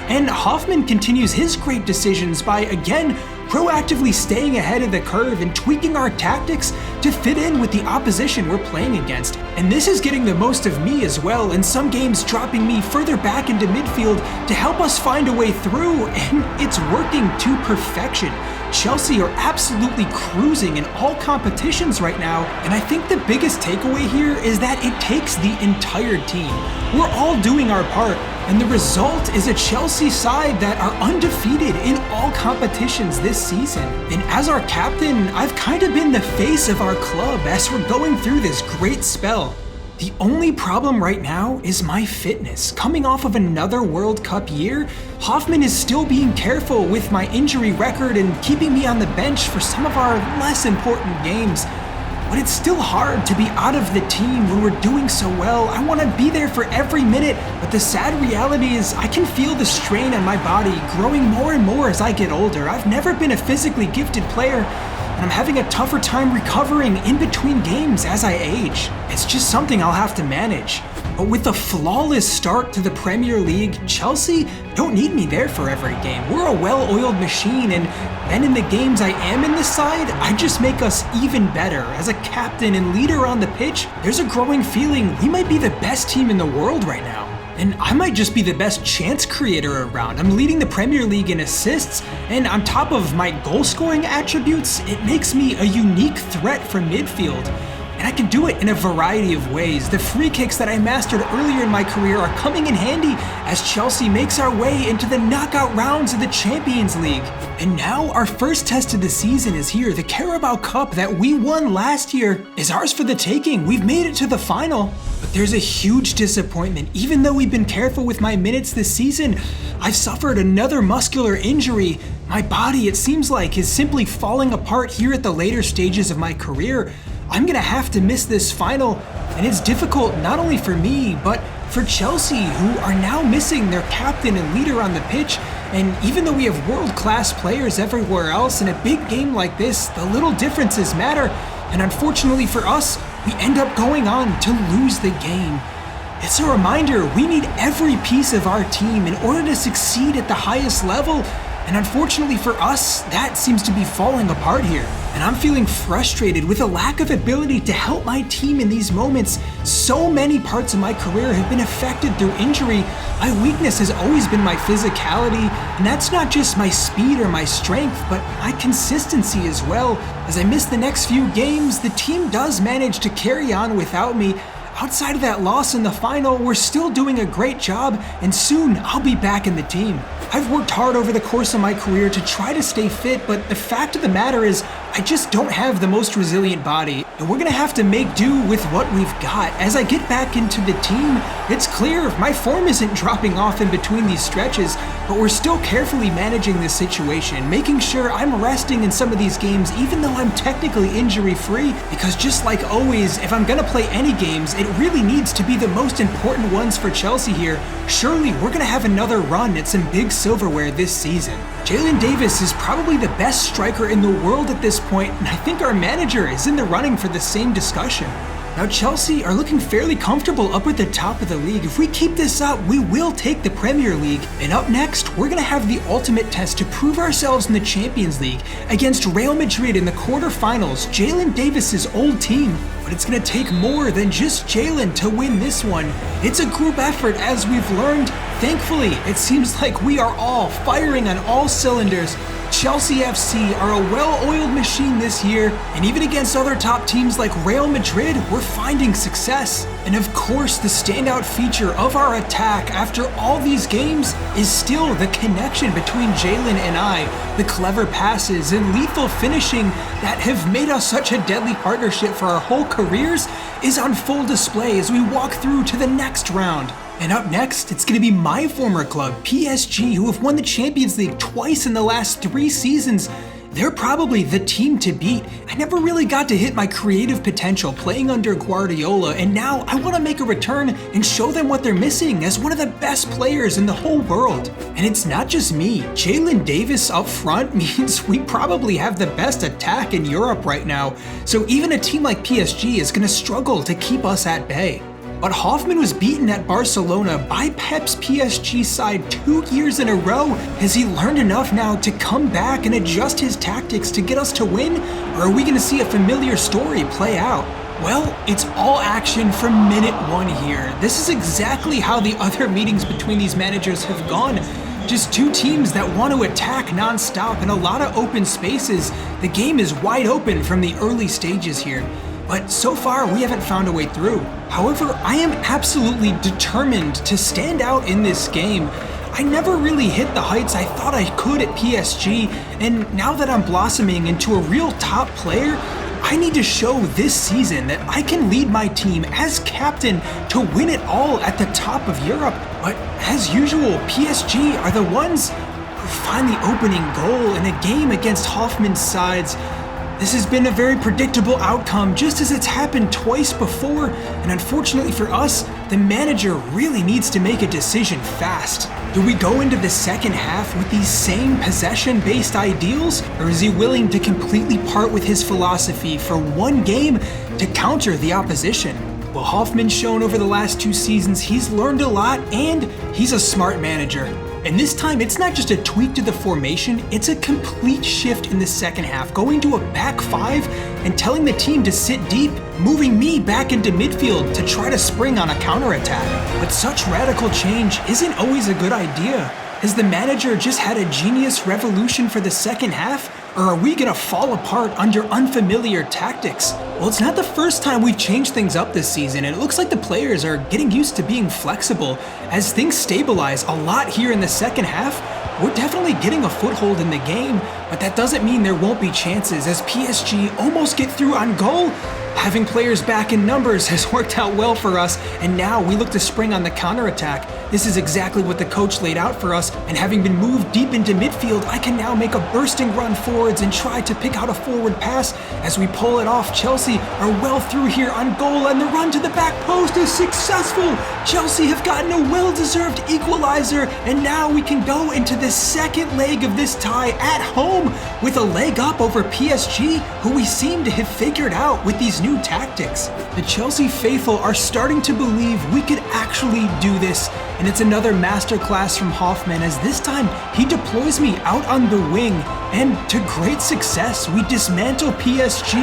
And Hoffman continues his great decisions by, again, proactively staying ahead of the curve and tweaking our tactics to fit in with the opposition we're playing against. And this is getting the most of me as well, in some games dropping me further back into midfield to help us find a way through, and it's working to perfection. Chelsea are absolutely cruising in all competitions right now, and I think the biggest takeaway here is that it takes the entire team. We're all doing our part, and the result is a Chelsea side that are undefeated in all competitions this season. And as our captain, I've kind of been the face of our club as we're going through this great spell. The only problem right now is my fitness. Coming off of another World Cup year, Hoffman is still being careful with my injury record and keeping me on the bench for some of our less important games. But it's still hard to be out of the team when we're doing so well. I want to be there for every minute, but the sad reality is I can feel the strain on my body growing more and more as I get older. I've never been a physically gifted player, and I'm having a tougher time recovering in between games as I age. It's just something I'll have to manage. But with a flawless start to the Premier League, Chelsea don't need me there for every game. We're a well-oiled machine, and then in the games I am in this side, I just make us even better. As a captain and leader on the pitch, there's a growing feeling we might be the best team in the world right now. And I might just be the best chance creator around. I'm leading the Premier League in assists, and on top of my goal-scoring attributes, it makes me a unique threat from midfield. And I can do it in a variety of ways. The free kicks that I mastered earlier in my career are coming in handy as Chelsea makes our way into the knockout rounds of the Champions League. And now our first test of the season is here. The Carabao Cup that we won last year is ours for the taking. We've made it to the final. But there's a huge disappointment. Even though we've been careful with my minutes this season, I've suffered another muscular injury. My body, it seems like, is simply falling apart here at the later stages of my career. I'm gonna have to miss this final, and it's difficult not only for me, but for Chelsea, who are now missing their captain and leader on the pitch. And even though we have world-class players everywhere else, in a big game like this, the little differences matter. And unfortunately for us, we end up going on to lose the game. It's a reminder we need every piece of our team in order to succeed at the highest level. And unfortunately for us, that seems to be falling apart here. And I'm feeling frustrated with a lack of ability to help my team in these moments. So many parts of my career have been affected through injury. My weakness has always been my physicality, and that's not just my speed or my strength, but my consistency as well. As I miss the next few games, the team does manage to carry on without me. Outside of that loss in the final, we're still doing a great job, and soon I'll be back in the team. I've worked hard over the course of my career to try to stay fit, but the fact of the matter is I just don't have the most resilient body, and we're gonna have to make do with what we've got. As I get back into the team, it's clear my form isn't dropping off in between these stretches, but we're still carefully managing this situation, making sure I'm resting in some of these games even though I'm technically injury-free, because just like always, if I'm gonna play any games, it really needs to be the most important ones for Chelsea here. Surely we're gonna have another run at some big silverware this season. Jalen Davis is probably the best striker in the world at this point, and I think our manager is in the running for the same discussion. Now Chelsea are looking fairly comfortable up at the top of the league. If we keep this up, we will take the Premier League. And up next, we're going to have the ultimate test to prove ourselves in the Champions League against Real Madrid in the quarterfinals, Jalen Davis's old team. But it's going to take more than just Jalen to win this one. It's a group effort, as we've learned. Thankfully, it seems like we are all firing on all cylinders. Chelsea FC are a well-oiled machine this year, and even against other top teams like Real Madrid, we're finding success. And of course, the standout feature of our attack after all these games is still the connection between Jalen and I, the clever passes and lethal finishing that have made us such a deadly partnership for our whole careers is on full display as we walk through to the next round. And up next, it's going to be my former club, PSG, who have won the Champions League twice in the last 3 seasons. They're probably the team to beat. I never really got to hit my creative potential playing under Guardiola, and now I want to make a return and show them what they're missing as one of the best players in the whole world. And it's not just me. Jalen Davis up front means we probably have the best attack in Europe right now, so even a team like PSG is going to struggle to keep us at bay. But Hoffman was beaten at Barcelona by Pep's PSG side 2 years in a row. Has he learned enough now to come back and adjust his tactics to get us to win? Or are we going to see a familiar story play out? Well, it's all action from minute 1 here. This is exactly how the other meetings between these managers have gone. Just 2 teams that want to attack non-stop and a lot of open spaces. The game is wide open from the early stages here. But so far, we haven't found a way through. However, I am absolutely determined to stand out in this game. I never really hit the heights I thought I could at PSG, and now that I'm blossoming into a real top player, I need to show this season that I can lead my team as captain to win it all at the top of Europe. But as usual, PSG are the ones who find the opening goal in a game against Hoffman's sides. This has been a very predictable outcome, just as it's happened twice before, and unfortunately for us, the manager really needs to make a decision fast. Do we go into the second half with these same possession-based ideals, or is he willing to completely part with his philosophy for one game to counter the opposition? Well, Hoffman's shown over the last 2 seasons he's learned a lot, and he's a smart manager. And this time, it's not just a tweak to the formation, it's a complete shift in the second half, going to a back 5 and telling the team to sit deep, moving me back into midfield to try to spring on a counterattack. But such radical change isn't always a good idea. Has the manager just had a genius revolution for the second half? Or are we gonna fall apart under unfamiliar tactics? Well, it's not the first time we've changed things up this season, and it looks like the players are getting used to being flexible. As things stabilize a lot here in the second half, we're definitely getting a foothold in the game, but that doesn't mean there won't be chances as PSG almost get through on goal. Having players back in numbers has worked out well for us, and now we look to spring on the counterattack. This is exactly what the coach laid out for us, and having been moved deep into midfield, I can now make a bursting run forwards and try to pick out a forward pass. As we pull it off, Chelsea are well through here on goal, and the run to the back post is successful. Chelsea have gotten a well-deserved equalizer, and now we can go into the second leg of this tie at home with a leg up over PSG, who we seem to have figured out with these new tactics. The Chelsea faithful are starting to believe we could actually do this, and it's another masterclass from Hoffman as this time he deploys me out on the wing, and to great success we dismantle PSG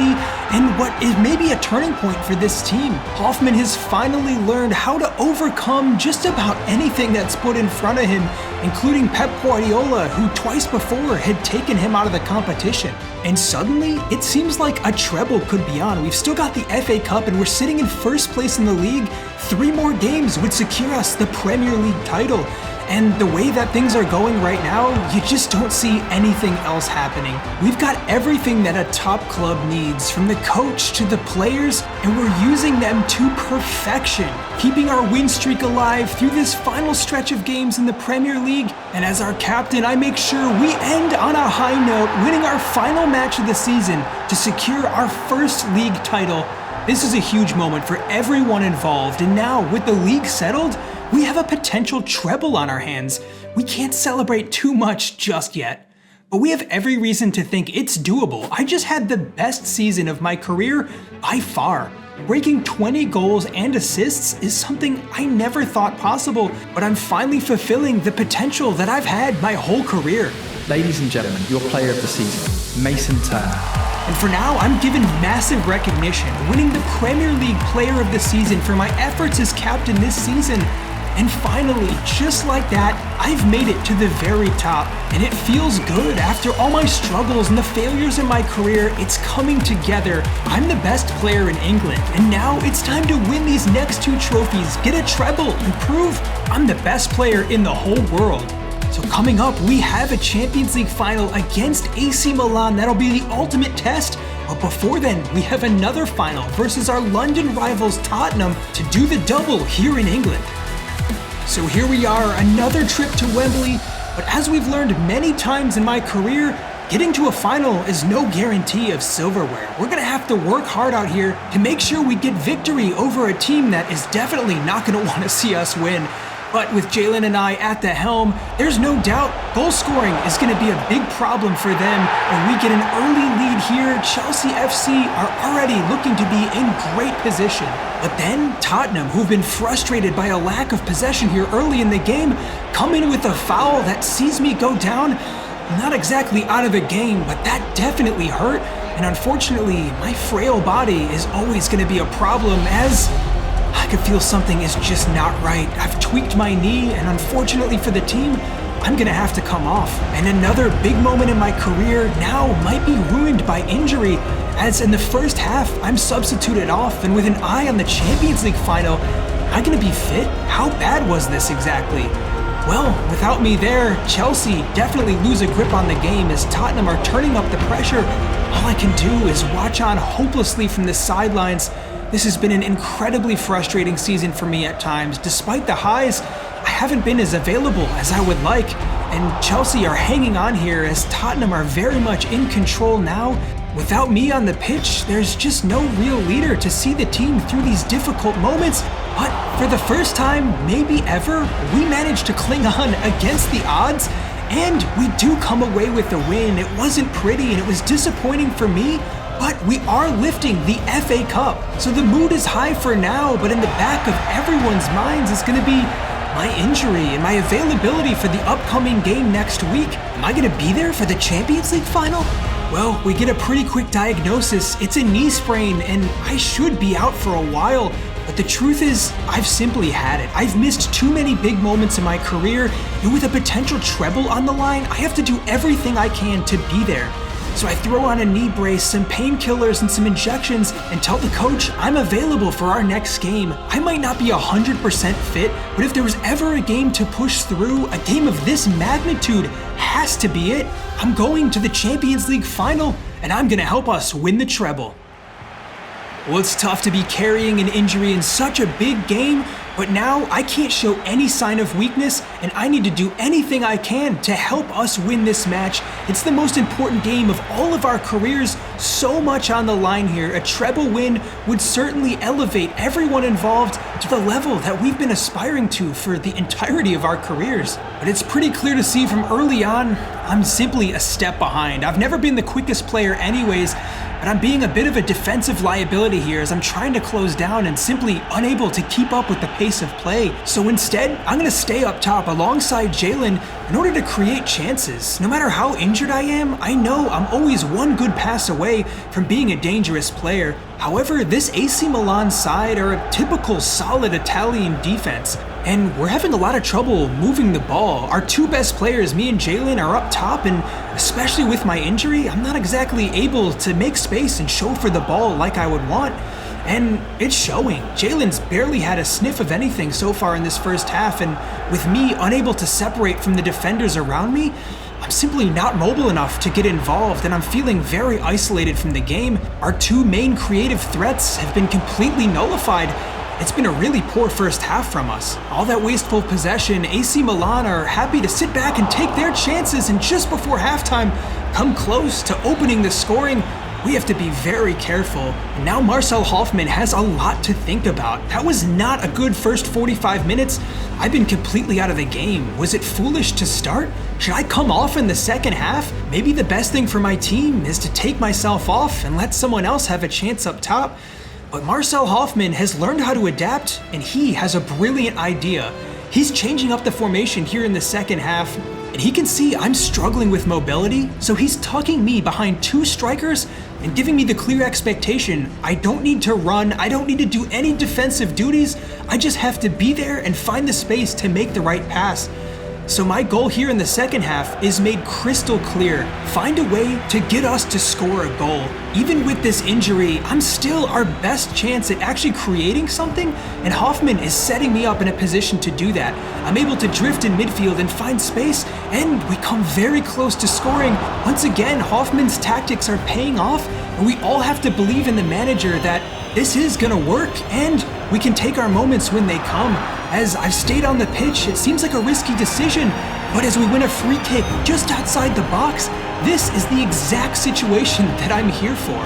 in what is maybe a turning point for this team. Hoffman has finally learned how to overcome just about anything that's put in front of him, including Pep Guardiola, who twice before had taken him out of the competition. And suddenly, it seems like a treble could be on. We've still got the FA Cup and we're sitting in first place in the league. 3 more games would secure us the Premier League title. And the way that things are going right now, you just don't see anything else happening. We've got everything that a top club needs, from the coach to the players, and we're using them to perfection, keeping our win streak alive through this final stretch of games in the Premier League. And as our captain, I make sure we end on a high note, winning our final match of the season to secure our first league title. This is a huge moment for everyone involved, and now with the league settled, we have a potential treble on our hands. We can't celebrate too much just yet, but we have every reason to think it's doable. I just had the best season of my career by far. Breaking 20 goals and assists is something I never thought possible, but I'm finally fulfilling the potential that I've had my whole career. Ladies and gentlemen, your player of the season, Mason Turner. And for now, I'm given massive recognition, winning the Premier League Player of the Season for my efforts as captain this season. And finally, just like that, I've made it to the very top. And it feels good. After all my struggles and the failures in my career, it's coming together. I'm the best player in England, and now it's time to win these next 2 trophies, get a treble, and prove I'm the best player in the whole world. So coming up, we have a Champions League final against AC Milan. That'll be the ultimate test. But before then, we have another final versus our London rivals Tottenham to do the double here in England. So here we are, another trip to Wembley, but as we've learned many times in my career, getting to a final is no guarantee of silverware. We're gonna have to work hard out here to make sure we get victory over a team that is definitely not gonna wanna see us win. But with Jalen and I at the helm, there's no doubt goal scoring is going to be a big problem for them. When we get an early lead here, Chelsea FC are already looking to be in great position. But then Tottenham, who've been frustrated by a lack of possession here early in the game, come in with a foul that sees me go down. Not exactly out of the game, but that definitely hurt. And unfortunately, my frail body is always going to be a problem, as I could feel something is just not right. I've tweaked my knee, and unfortunately for the team, I'm gonna have to come off. And another big moment in my career now might be ruined by injury, as in the first half, I'm substituted off, and with an eye on the Champions League final, am I gonna be fit? How bad was this exactly? Well, without me there, Chelsea definitely lose a grip on the game as Tottenham are turning up the pressure. All I can do is watch on hopelessly from the sidelines. This has been an incredibly frustrating season for me at times. Despite the highs, I haven't been as available as I would like, and Chelsea are hanging on here as Tottenham are very much in control now. Without me on the pitch, there's just no real leader to see the team through these difficult moments. But for the first time, maybe ever, we managed to cling on against the odds, and we do come away with the win. It wasn't pretty and it was disappointing for me, but we are lifting the FA Cup. So the mood is high for now, but in the back of everyone's minds is going to be my injury and my availability for the upcoming game next week. Am I going to be there for the Champions League final? Well, we get a pretty quick diagnosis. It's a knee sprain, and I should be out for a while. But the truth is, I've simply had it. I've missed too many big moments in my career, and with a potential treble on the line, I have to do everything I can to be there. So I throw on a knee brace, some painkillers, and some injections, and tell the coach I'm available for our next game. I might not be 100% fit, but if there was ever a game to push through, a game of this magnitude has to be it. I'm going to the Champions League final, and I'm gonna help us win the treble. Well, it's tough to be carrying an injury in such a big game, but now I can't show any sign of weakness, and I need to do anything I can to help us win this match. It's the most important game of all of our careers, so much on the line here. A treble win would certainly elevate everyone involved to the level that we've been aspiring to for the entirety of our careers. But it's pretty clear to see from early on, I'm simply a step behind. I've never been the quickest player anyways, but I'm being a bit of a defensive liability here as I'm trying to close down and simply unable to keep up with the pace of play. So instead, I'm going to stay up top alongside Jalen in order to create chances. No matter how injured I am, I know I'm always one good pass away from being a dangerous player. However, this AC Milan side are a typical solid Italian defense, and we're having a lot of trouble moving the ball. Our two best players, me and Jalen, are up top, and especially with my injury, I'm not exactly able to make space and chauffeur the ball like I would want. And it's showing. Jalen's barely had a sniff of anything so far in this first half, and with me unable to separate from the defenders around me, I'm simply not mobile enough to get involved, and I'm feeling very isolated from the game. Our two main creative threats have been completely nullified. It's been a really poor first half from us. All that wasteful possession, AC Milan are happy to sit back and take their chances, and just before halftime, come close to opening the scoring. We have to be very careful. And now Marcel Hoffman has a lot to think about. That was not a good first 45 minutes. I've been completely out of the game. Was it foolish to start? Should I come off in the second half? Maybe the best thing for my team is to take myself off and let someone else have a chance up top. But Marcel Hoffmann has learned how to adapt, and he has a brilliant idea. He's changing up the formation here in the second half, and he can see I'm struggling with mobility, so he's tucking me behind 2 strikers and giving me the clear expectation I don't need to run, I don't need to do any defensive duties, I just have to be there and find the space to make the right pass. So my goal here in the second half is made crystal clear. Find a way to get us to score a goal. Even with this injury, I'm still our best chance at actually creating something, and Hoffmann is setting me up in a position to do that. I'm able to drift in midfield and find space, and we come very close to scoring. Once again, Hoffmann's tactics are paying off, and we all have to believe in the manager that this is gonna work, and we can take our moments when they come. As I've stayed on the pitch, it seems like a risky decision, but as we win a free kick just outside the box, this is the exact situation that I'm here for.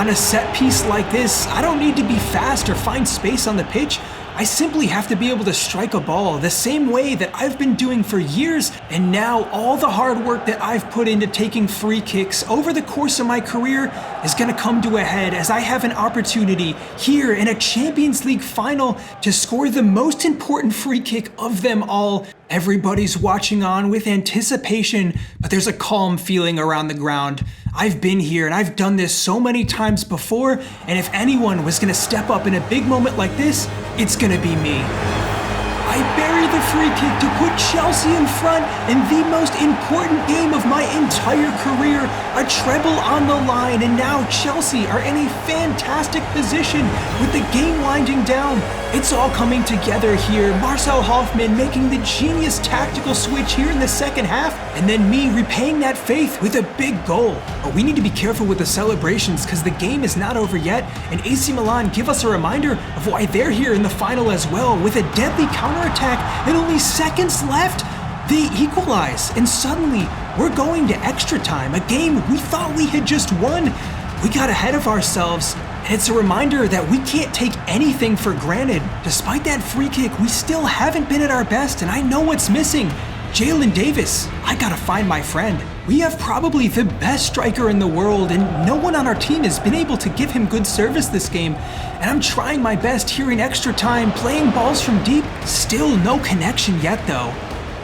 On a set piece like this, I don't need to be fast or find space on the pitch. I simply have to be able to strike a ball the same way that I've been doing for years, and now all the hard work that I've put into taking free kicks over the course of my career is going to come to a head as I have an opportunity here in a Champions League final to score the most important free kick of them all. Everybody's watching on with anticipation, but there's a calm feeling around the ground. I've been here and I've done this so many times before, and if anyone was gonna step up in a big moment like this, it's gonna be me. I bury the free kick to put Chelsea in front in the most important game of my entire career. A treble on the line, and now Chelsea are in a fantastic position with the game winding down. It's all coming together here. Marcel Hoffmann making the genius tactical switch here in the second half, and then me repaying that faith with a big goal. But we need to be careful with the celebrations because the game is not over yet, and AC Milan give us a reminder of why they're here in the final as well. With a deadly counterattack and only seconds left, they equalize, and suddenly we're going to extra time, a game we thought we had just won. We got ahead of ourselves, and it's a reminder that we can't take anything for granted. Despite that free kick, we still haven't been at our best, and I know what's missing. Jalen Davis, I gotta find my friend. We have probably the best striker in the world, and no one on our team has been able to give him good service this game. And I'm trying my best here in extra time, playing balls from deep. Still no connection yet though.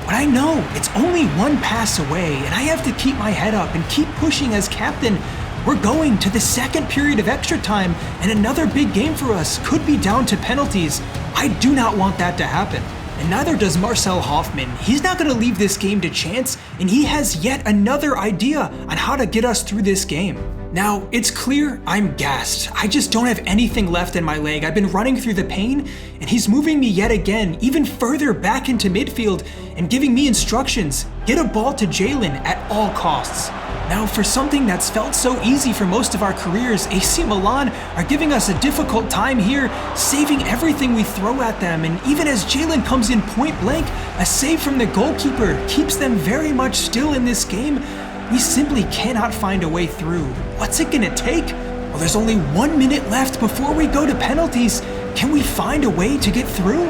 But I know it's only one pass away, and I have to keep my head up and keep pushing as captain. We're going to the second period of extra time, and another big game for us could be down to penalties. I do not want that to happen. And neither does Marcel Hoffmann. He's not going to leave this game to chance, and he has yet another idea on how to get us through this game. Now, it's clear I'm gassed. I just don't have anything left in my leg. I've been running through the pain, and he's moving me yet again, even further back into midfield, and giving me instructions. Get a ball to Jalen at all costs. Now, for something that's felt so easy for most of our careers, AC Milan are giving us a difficult time here, saving everything we throw at them, and even as Jalen comes in point blank, a save from the goalkeeper keeps them very much still in this game. We simply cannot find a way through. What's it gonna take? Well, there's only 1 minute left before we go to penalties. Can we find a way to get through?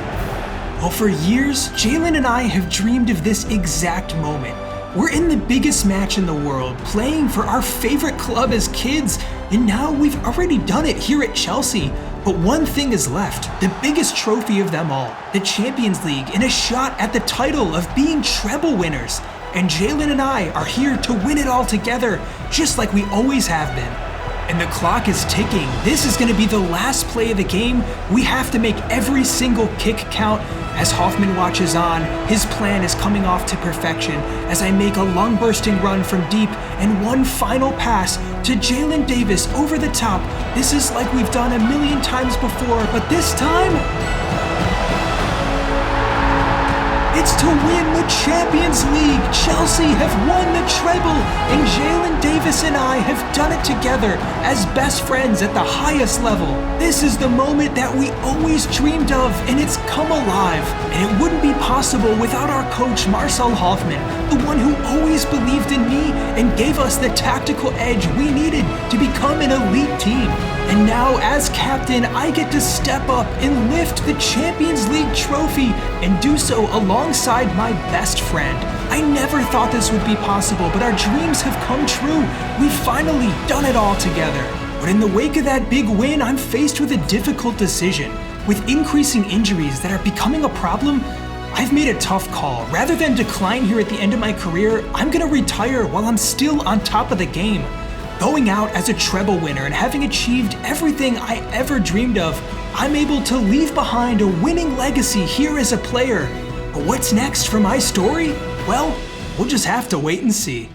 Well, for years, Jalen and I have dreamed of this exact moment. We're in the biggest match in the world, playing for our favorite club as kids, and now we've already done it here at Chelsea. But one thing is left, the biggest trophy of them all, the Champions League, and a shot at the title of being treble winners. And Jalen and I are here to win it all together, just like we always have been. And the clock is ticking. This is gonna be the last play of the game. We have to make every single kick count. As Hoffmann watches on, his plan is coming off to perfection as I make a lung-bursting run from deep and one final pass to Jalen Davis over the top. This is like we've done a million times before, but this time, it's to win the Champions League. Chelsea have won the treble, and Jalen Davis and I have done it together as best friends at the highest level. This is the moment that we always dreamed of, and it's come alive. And it wouldn't be possible without our coach Marcel Hoffmann, the one who always believed in me and gave us the tactical edge we needed to become an elite team. And now, as captain, I get to step up and lift the Champions League trophy and do so alongside my best friend. I never thought this would be possible, but our dreams have come true. We've finally done it all together. But in the wake of that big win, I'm faced with a difficult decision. With increasing injuries that are becoming a problem, I've made a tough call. Rather than decline here at the end of my career, I'm gonna retire while I'm still on top of the game. Going out as a treble winner and having achieved everything I ever dreamed of, I'm able to leave behind a winning legacy here as a player. But what's next for my story? Well, we'll just have to wait and see.